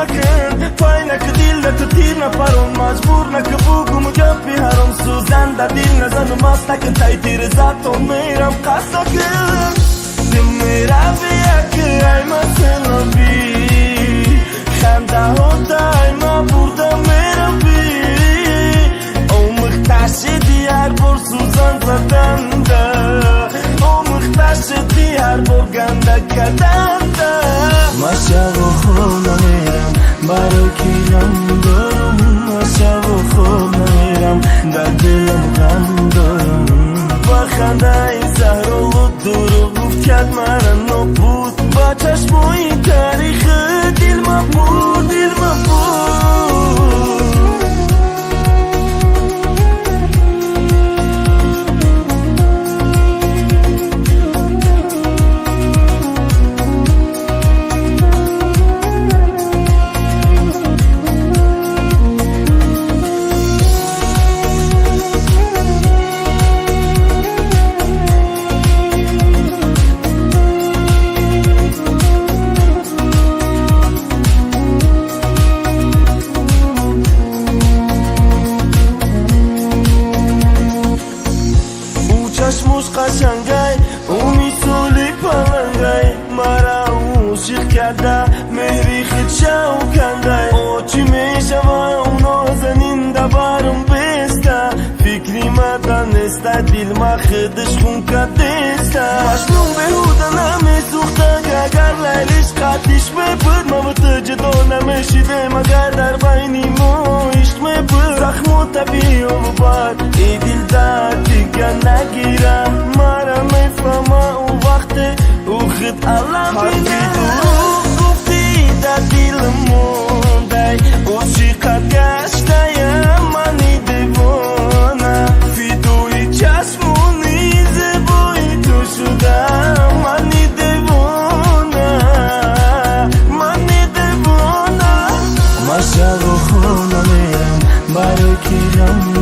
نکن پای نکن دل تو تیر نپرم مجبور نکن بگم گپی حرام سوزن در دل نزنم مست نکن تای تیر زد میرم قصد نکن دم میروی یکی ای مثلا بی خنده ها دای ما بردم میرم بی او مختشدی هر بار سوزن زدن ده او مختشدی هر بار گنده کردن ده ما شب و خوب نمیرم برای کیرم دارم ما شب و خوب نمیرم در دلم غم دارم با خنده این زهرا و دروغ گفت کرد من نبود با چشمای تاریخ دل ما بود دل ما بود چشموش قشنگای او میسولی پلنگای مرا عاشق کرده مهری خدشه و کنده او چی میشه و او نازنین دبارم بسته فکری ما دانسته دل ما خودش خون کدسته مشنون بهوده نمیسوخته اگر لیلش قدیش میبود ما تو جدا نمیشیده مگر در بینی ما عشق میبود زخم و طبیعی و بار ای دل در دیگه نگیره مرا میفهمه او وقت او خود علم بینه گفتی در دل مونده او چقدر گشته یم منی دیوانه فیدوی چشمونی زبای تو شدم منی دیوانه منی دیوانه ما شب و خونه میرم برای کیرم